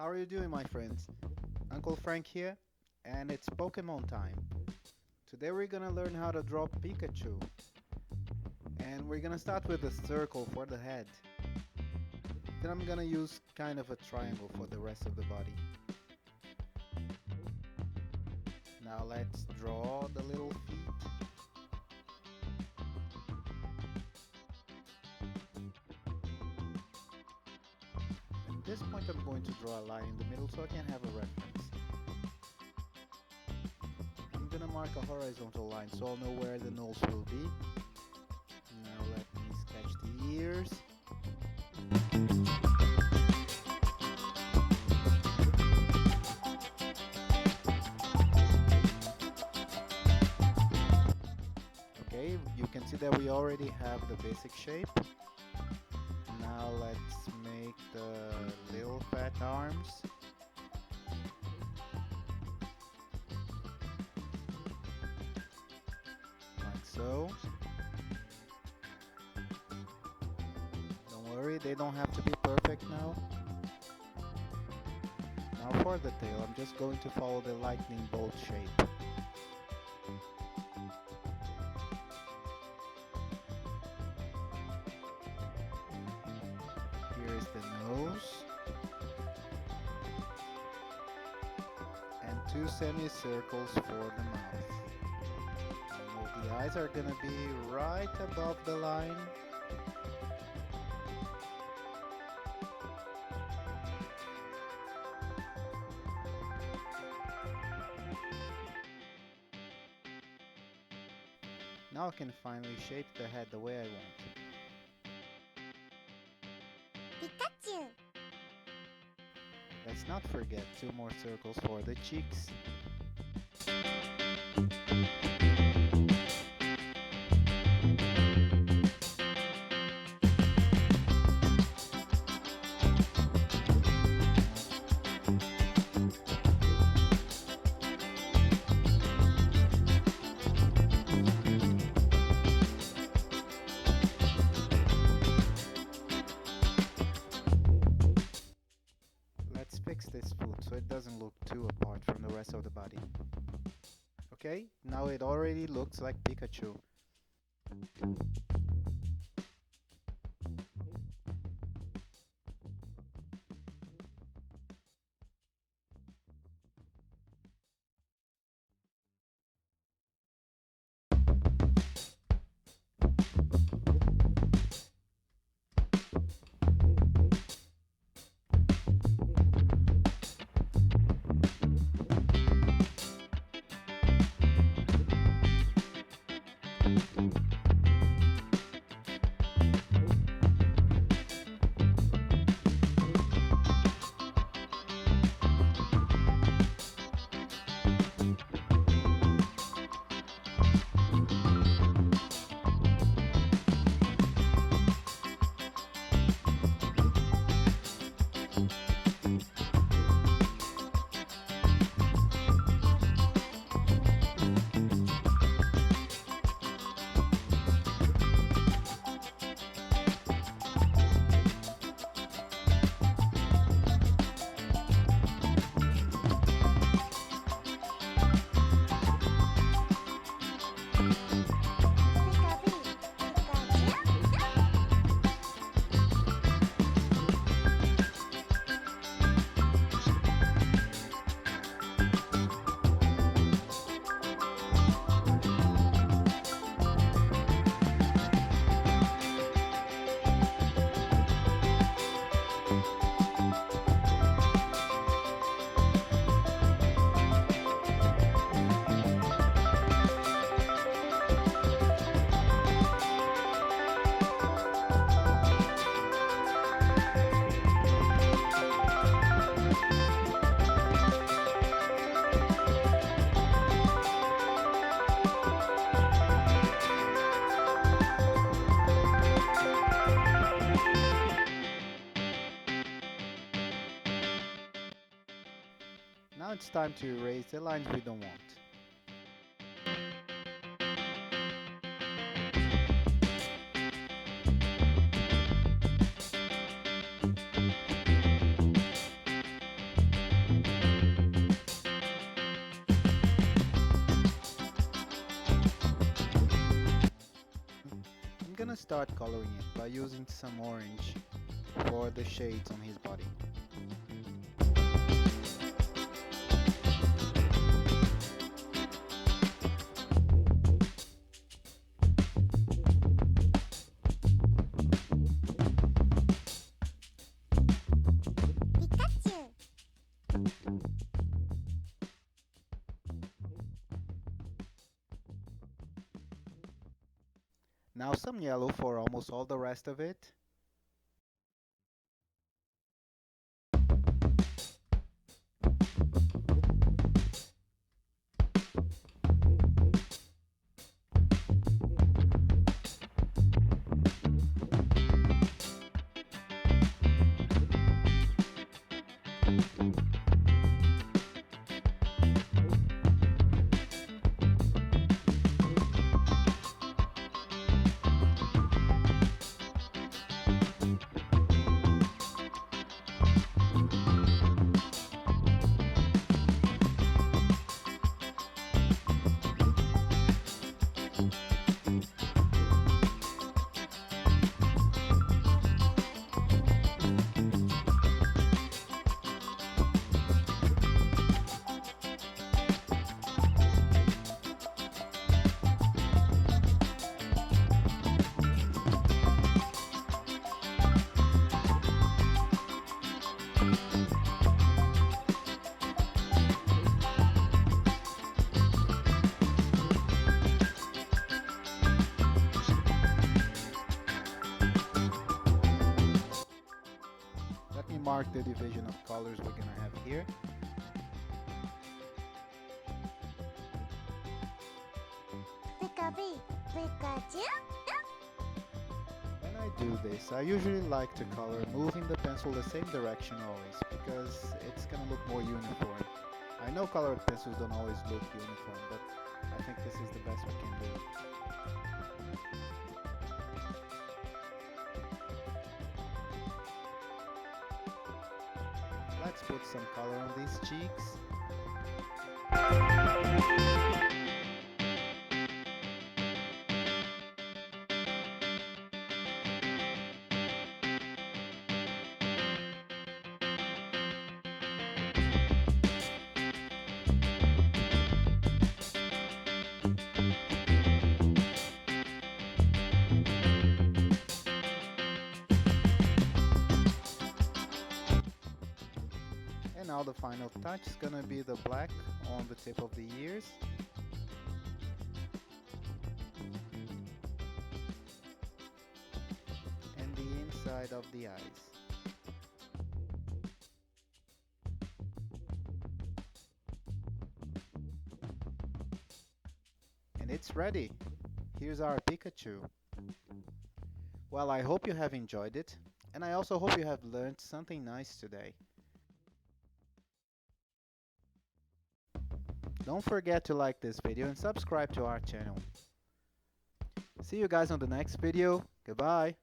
How are you doing, my friends? Uncle Frank here, and it's Pokemon time. Today we're gonna learn how to draw Pikachu, and we're gonna start with a circle for the head. Then I'm gonna use kind of a triangle for the rest of the body. Now let's draw the little feet. At this point I'm going to draw a line in the middle so I can have a reference. I'm gonna mark a horizontal line so I'll know where the nose will be. Now let me sketch the ears. Okay, you can see that we already have the basic shape. Now let's make the little fat arms. Like so. Don't worry, they don't have to be perfect now. Now for the tail, I'm just going to follow the lightning bolt shape. Here is the nose. And two semicircles for the mouth. And the eyes are gonna be right above the line. Now I can finally shape the head the way I want. Pikachu! Let's not forget two more circles for the cheeks. Let's fix this foot so it doesn't look too apart from the rest of the body. Okay, now it already looks like Pikachu. Now it's time to erase the lines we don't want. gonna start coloring it by using some orange for the shades on his body. Pikachu. Now some yellow for almost all the rest of it. Let me mark the division of colors we're gonna have here. Pikachu. When I do this, I usually like to color moving the pencil the same direction always, because it's gonna look more uniform. I know colored pencils don't always look uniform, but I think this is the best we can do. Let's put some color on these cheeks. And now the final touch is gonna be the black on the tip of the ears. And the inside of the eyes. And it's ready. Here's our Pikachu. Well, I hope you have enjoyed it, and I also hope you have learned something nice today. Don't forget to like this video and subscribe to our channel. See you guys on the next video. Goodbye.